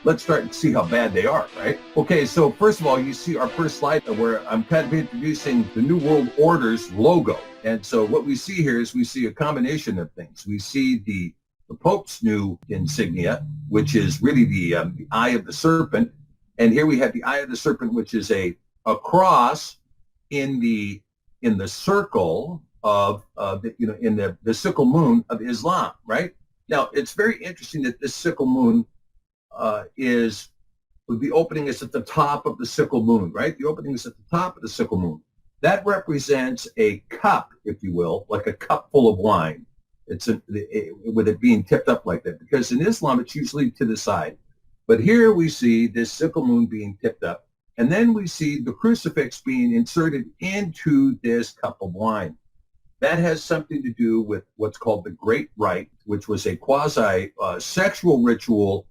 let's start and see how bad they are, right? Okay, so first of all, you see our first slide where I'm kind of introducing the New World Order's logo. And so what we see here is we see a combination of things. We see the Pope's new insignia, which is really the eye of the serpent. And here we have the eye of the serpent, which is a cross in the circle of in the sickle moon of Islam, right? Now, it's very interesting that this sickle moon the opening is at the top of the sickle moon, right? The opening is at the top of the sickle moon. That represents a cup, if you will, like a cup full of wine. With it being tipped up like that, because in Islam it's usually to the side. But here we see this sickle moon being tipped up, and then we see the crucifix being inserted into this cup of wine. That has something to do with what's called the Great Rite, which was a quasi-sexual ritual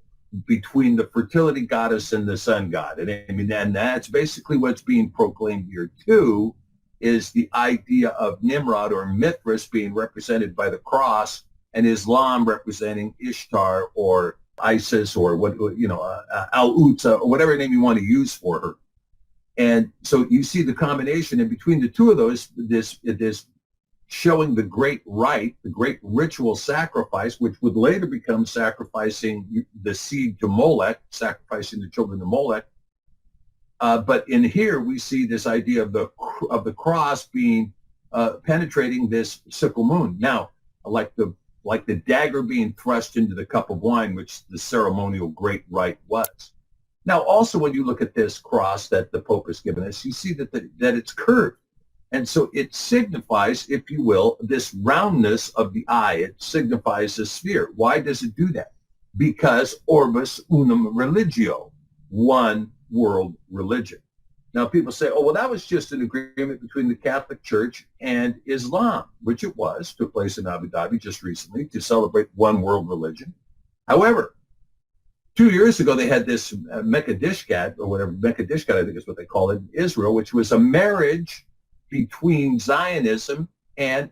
between the fertility goddess and the sun god. And that's basically what's being proclaimed here too, is the idea of Nimrod or Mithras being represented by the cross, and Islam representing Ishtar or Isis or Al-Utsa or whatever name you want to use for her. And so you see the combination, and between the two of those, this showing the great rite, the great ritual sacrifice, which would later become sacrificing the seed to Molech, sacrificing the children to Molech. But in here we see this idea of the cross being penetrating this sickle moon. Now, like the dagger being thrust into the cup of wine, which the ceremonial great rite was. Now, also when you look at this cross that the Pope has given us, you see that it's curved. And so it signifies, if you will, this roundness of the eye. It signifies a sphere. Why does it do that? Because orbis unum religio, one world religion. Now people say, oh, well, that was just an agreement between the Catholic Church and Islam, which it was, took place in Abu Dhabi just recently to celebrate one world religion. However, 2 years ago, they had this Mecca Dishkat, or whatever, Mecca Dishkat, I think is what they call it in Israel, which was a marriage between Zionism and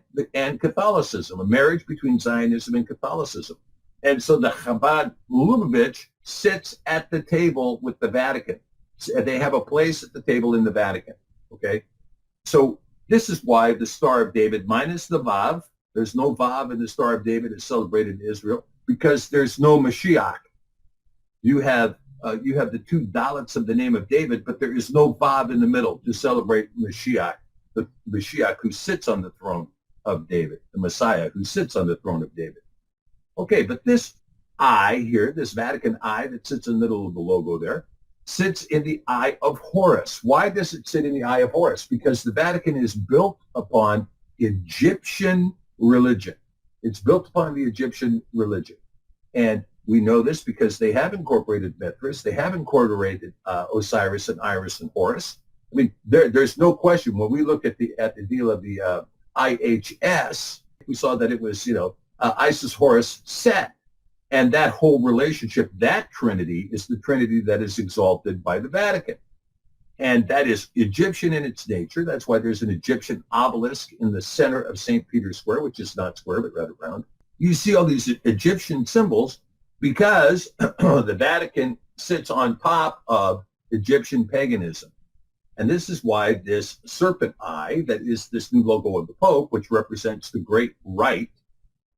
Catholicism, a marriage between Zionism and Catholicism. And so the Chabad Lubavitch sits at the table with the Vatican. They have a place at the table in the Vatican, okay? So this is why the Star of David, minus the Vav, there's no Vav in the Star of David, is celebrated in Israel, because there's no Mashiach. You have the two Dalits of the name of David, but there is no Vav in the middle to celebrate Mashiach, the Mashiach who sits on the throne of David, the Messiah who sits on the throne of David. Okay, but this eye here, this Vatican eye that sits in the middle of the logo there, sits in the eye of Horus. Why does it sit in the eye of Horus? Because the Vatican is built upon Egyptian religion. It's built upon the Egyptian religion. And we know this because they have incorporated Mithras. They have incorporated Osiris and Iris and Horus. I mean, there's no question. When we look at the deal of the IHS, we saw that it was, Isis, Horus, Set. And that whole relationship, that trinity, is the trinity that is exalted by the Vatican. And that is Egyptian in its nature. That's why there's an Egyptian obelisk in the center of St. Peter's Square, which is not square, but rather round. You see all these Egyptian symbols because the Vatican sits on top of Egyptian paganism. And this is why this serpent eye, that is this new logo of the Pope, which represents the great rite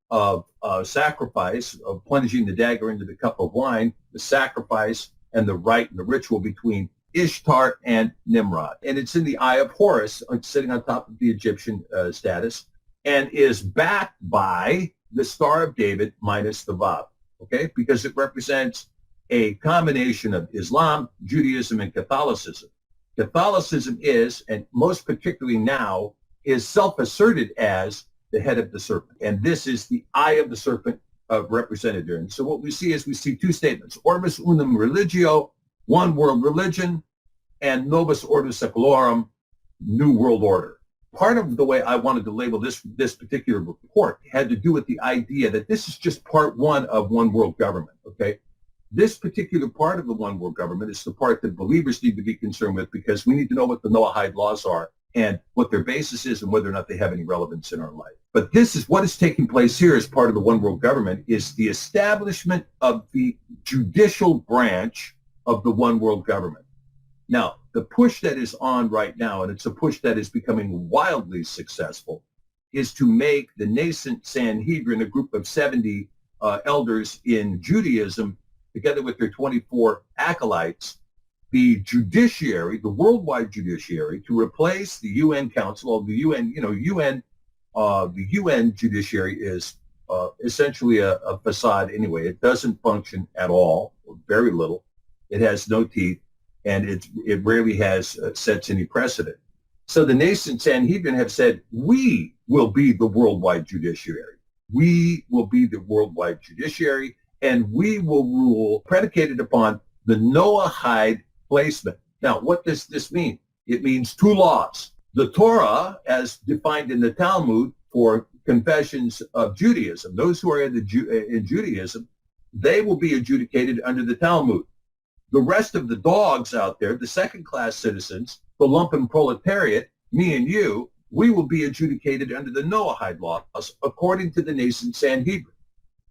of sacrifice, of plunging the dagger into the cup of wine, the sacrifice and the rite and the ritual between Ishtar and Nimrod. And it's in the eye of Horus, sitting on top of the Egyptian status, and is backed by the Star of David minus the Vav, okay? Because it represents a combination of Islam, Judaism, and Catholicism. Catholicism is, and most particularly now, is self-asserted as the head of the serpent. And this is the eye of the serpent represented there. And so what we see is we see two statements: Orbis unum religio, one world religion, and Novus Ordo Seclorum, new world order. Part of the way I wanted to label this particular report had to do with the idea that this is just part one of one world government, okay? This particular part of the one world government is the part that believers need to be concerned with, because we need to know what the Noahide Laws are and what their basis is and whether or not they have any relevance in our life. But this is what is taking place here as part of the one world government is the establishment of the judicial branch of the one world government. Now, the push that is on right now, and it's a push that is becoming wildly successful, is to make the nascent Sanhedrin, a group of 70 elders in Judaism, together with their 24 acolytes, the judiciary, the worldwide judiciary, to replace the UN Council, or the UN, the UN judiciary is essentially a facade anyway. It doesn't function at all, or very little. It has no teeth, and it rarely has sets any precedent. So the nascent Sanhedrin have said, we will be the worldwide judiciary. We will be the worldwide judiciary, and we will rule predicated upon the Noahide placement. Now, what does this mean? It means two laws. The Torah, as defined in the Talmud for confessions of Judaism, those who are in Judaism, they will be adjudicated under the Talmud. The rest of the dogs out there, the second-class citizens, the lumpen proletariat, me and you, we will be adjudicated under the Noahide Laws according to the nascent Sanhedrin.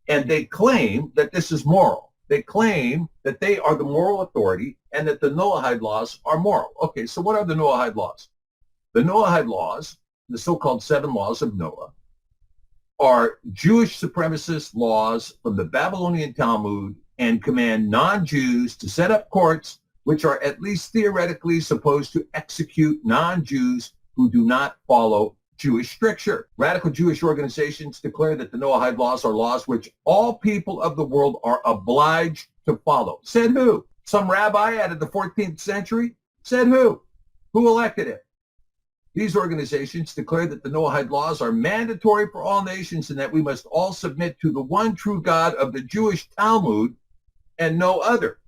And they claim that this is moral. They claim that they are the moral authority and that the Noahide Laws are moral. Okay, so what are the Noahide Laws? The Noahide Laws, the so-called 7 laws of Noah, are Jewish supremacist laws from the Babylonian Talmud and command non-Jews to set up courts which are at least theoretically supposed to execute non-Jews who do not follow Jewish stricture. Radical Jewish organizations declare that the Noahide Laws are laws which all people of the world are obliged to follow. Said who? Some rabbi out of the 14th century? Said who? Who elected it? These organizations declare that the Noahide Laws are mandatory for all nations and that we must all submit to the one true God of the Jewish Talmud and no other.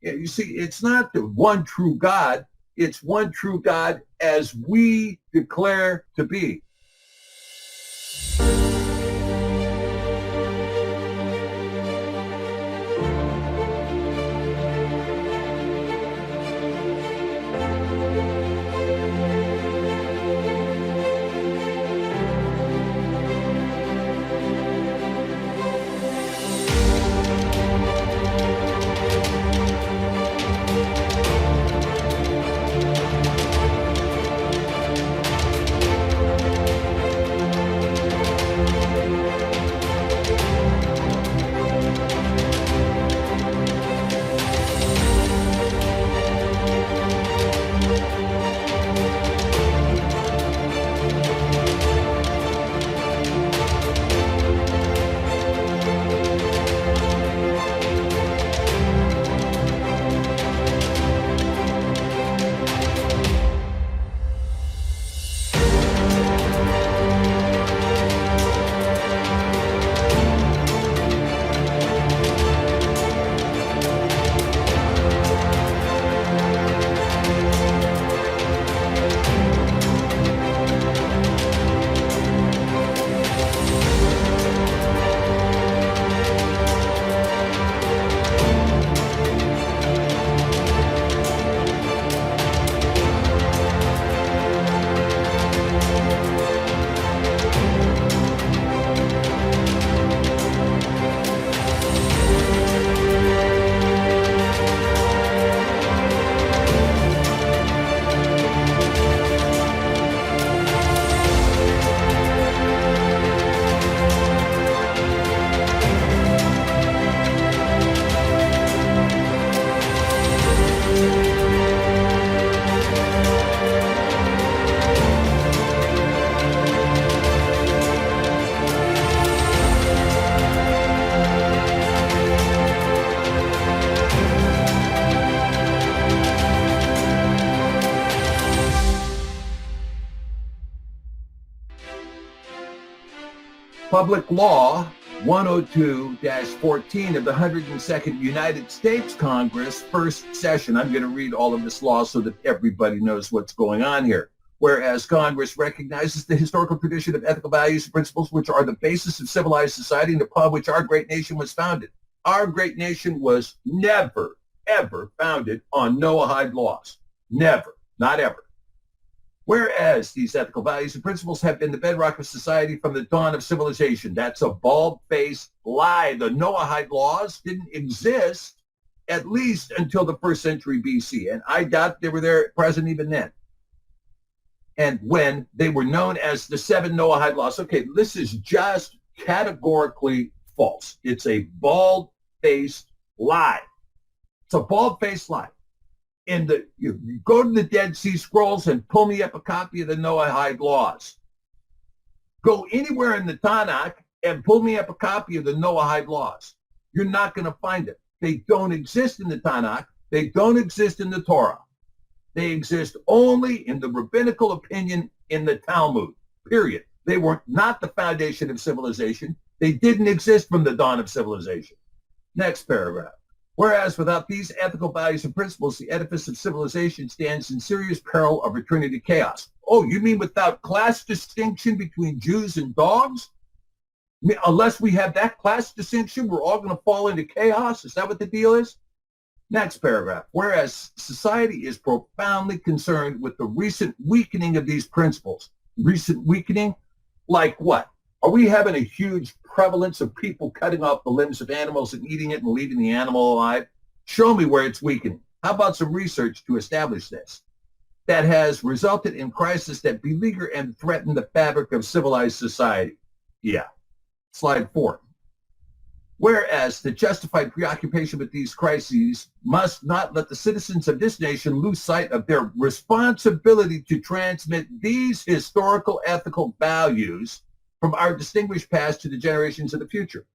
Yeah, you see, it's not the one true God. It's one true God as we declare to be. Public Law 102-14 of the 102nd United States Congress, first session. I'm going to read all of this law so that everybody knows what's going on here. Whereas Congress recognizes the historical tradition of ethical values and principles which are the basis of civilized society and upon which our great nation was founded. Our great nation was never, ever founded on Noahide laws. Never. Not ever. Whereas these ethical values and principles have been the bedrock of society from the dawn of civilization. That's a bald-faced lie. The Noahide laws didn't exist at least until the 1st century BC, and I doubt they were there present even then. And when they were known as the 7 Noahide laws. Okay, this is just categorically false. It's a bald-faced lie. It's a bald-faced lie. You go to the Dead Sea Scrolls and pull me up a copy of the Noahide laws. Go anywhere in the Tanakh and pull me up a copy of the Noahide laws. You're not going to find it. They don't exist in the Tanakh. They don't exist in the Torah. They exist only in the rabbinical opinion in the Talmud, period. They were not the foundation of civilization. They didn't exist from the dawn of civilization. Next paragraph. Whereas without these ethical values and principles, the edifice of civilization stands in serious peril of returning to chaos. Oh, you mean without class distinction between Jews and dogs? I mean, unless we have that class distinction, we're all going to fall into chaos? Is that what the deal is? Next paragraph. Whereas society is profoundly concerned with the recent weakening of these principles. Recent weakening? Like what? Are we having a huge prevalence of people cutting off the limbs of animals and eating it and leaving the animal alive? Show me where it's weakening. How about some research to establish this? That has resulted in crises that beleaguer and threaten the fabric of civilized society. Yeah. Slide 4. Whereas the justified preoccupation with these crises must not let the citizens of this nation lose sight of their responsibility to transmit these historical ethical values from our distinguished past to the generations of the future.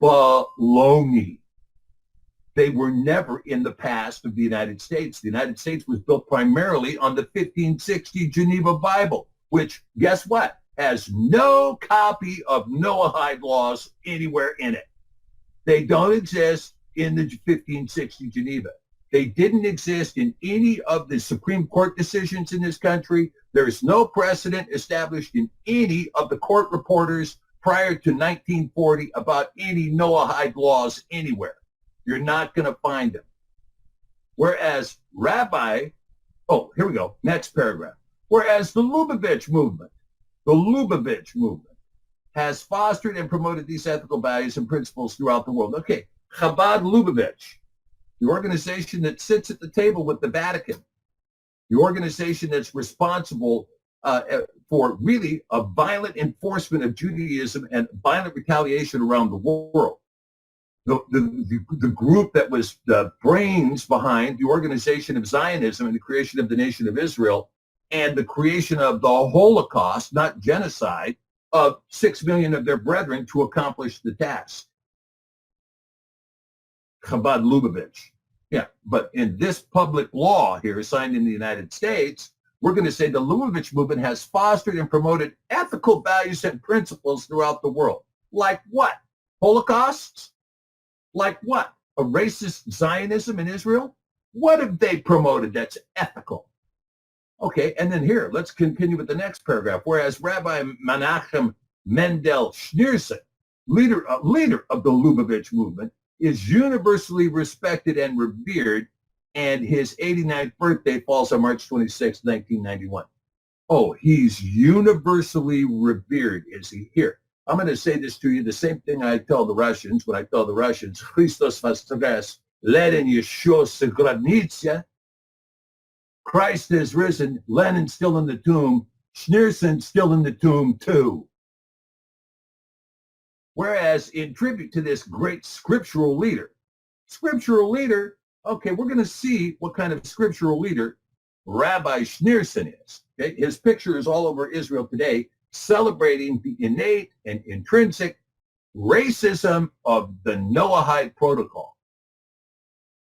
Baloney. They were never in the past of the United States. The United States was built primarily on the 1560 Geneva Bible, which, guess what, has no copy of Noahide laws anywhere in it. They don't exist in the 1560 Geneva. They didn't exist in any of the Supreme Court decisions in this country. There is no precedent established in any of the court reporters prior to 1940 about any Noahide laws anywhere. You're not going to find them. Whereas here we go, next paragraph. Whereas the Lubavitch movement has fostered and promoted these ethical values and principles throughout the world. Okay, Chabad Lubavitch, the organization that sits at the table with the Vatican, the organization that's responsible for really a violent enforcement of Judaism and violent retaliation around the world. The group that was the brains behind the organization of Zionism and the creation of the nation of Israel and the creation of the Holocaust, not genocide, of 6 million of their brethren to accomplish the task. Chabad Lubavitch. Yeah, but in this public law here signed in the United States, we're going to say the Lubavitch movement has fostered and promoted ethical values and principles throughout the world. Like what? Holocausts? Like what? A racist Zionism in Israel? What have they promoted that's ethical? Okay, and then here, let's continue with the next paragraph. Whereas Rabbi Menachem Mendel Schneerson, leader of the Lubavitch movement, is universally respected and revered, and his 89th birthday falls on March 26, 1991. Oh, he's universally revered, is he? Here, I'm going to say this to you, the same thing I tell the Russians when I tell the Russians, Christos Voskres, Lenin Yeshua Segradnitsia. Christ has risen, Lenin's still in the tomb, Schneerson's still in the tomb too. Whereas in tribute to this great scriptural leader, okay, we're going to see what kind of scriptural leader Rabbi Schneerson is. Okay? His picture is all over Israel today, celebrating the innate and intrinsic racism of the Noahide protocol.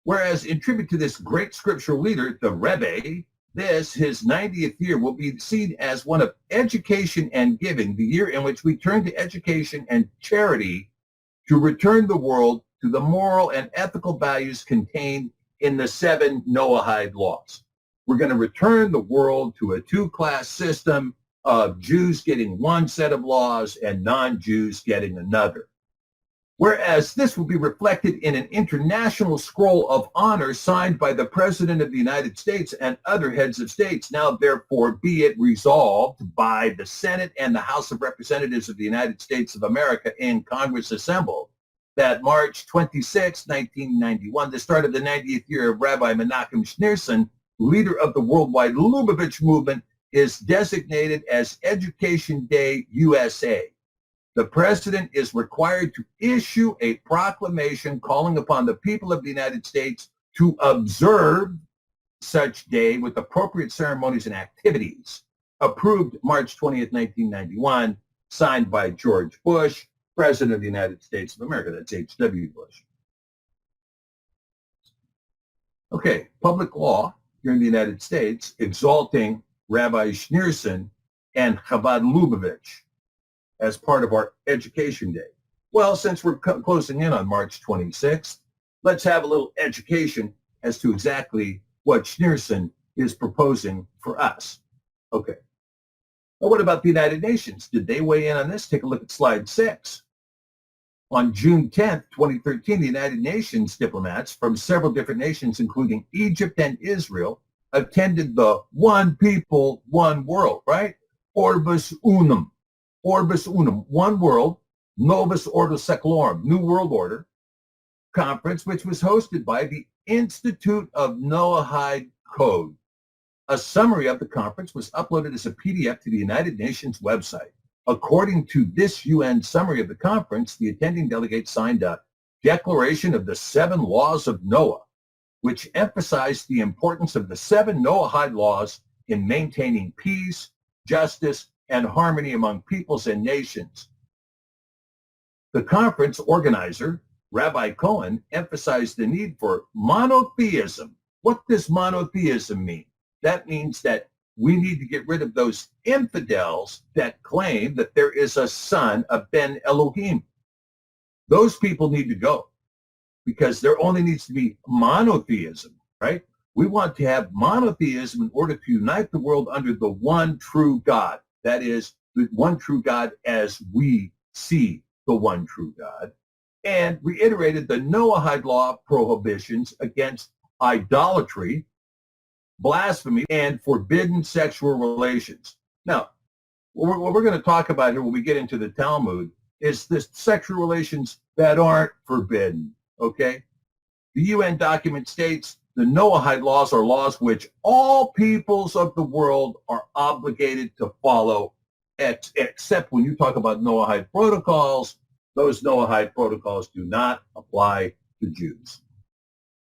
Whereas in tribute to this great scriptural leader, the Rebbe, his 90th year, will be seen as one of education and giving, the year in which we turn to education and charity to return the world to the moral and ethical values contained in the 7 Noahide laws. We're going to return the world to a two-class system of Jews getting one set of laws and non-Jews getting another. Whereas this will be reflected in an international scroll of honor signed by the President of the United States and other heads of states. Now, therefore, be it resolved by the Senate and the House of Representatives of the United States of America in Congress assembled, that March 26, 1991, the start of the 90th year of Rabbi Menachem Schneerson, leader of the worldwide Lubavitch movement, is designated as Education Day USA. The president is required to issue a proclamation calling upon the people of the United States to observe such day with appropriate ceremonies and activities. Approved March 20th, 1991, signed by George Bush, President of the United States of America. That's H.W. Bush. Okay, public law here in the United States exalting Rabbi Schneerson and Chabad Lubavitch as part of our Education Day. Well, since we're closing in on March 26th, let's have a little education as to exactly what Schneerson is proposing for us. Okay. Well, what about the United Nations? Did they weigh in on this? Take a look at slide 6. On June 10th, 2013, the United Nations diplomats from several different nations, including Egypt and Israel, attended the One People, One World, right? Orbis Unum. Orbis Unum, One World, Novus Ordo Seclorum, New World Order conference, which was hosted by the Institute of Noahide Code. A summary of the conference was uploaded as a PDF to the United Nations website. According to this UN summary of the conference, the attending delegates signed a Declaration of the 7 Laws of Noah, which emphasized the importance of the 7 Noahide laws in maintaining peace, justice, and harmony among peoples and nations. The conference organizer, Rabbi Cohen, emphasized the need for monotheism. What does monotheism mean? That means that we need to get rid of those infidels that claim that there is a son, a Ben Elohim. Those people need to go because there only needs to be monotheism, right? We want to have monotheism in order to unite the world under the one true God. That is, the one true God as we see the one true God, and reiterated the Noahide law prohibitions against idolatry, blasphemy, and forbidden sexual relations. Now, what we're going to talk about here when we get into the Talmud is the sexual relations that aren't forbidden, okay? The UN document states the Noahide laws are laws which all peoples of the world are obligated to follow, except when you talk about Noahide protocols, those Noahide protocols do not apply to Jews.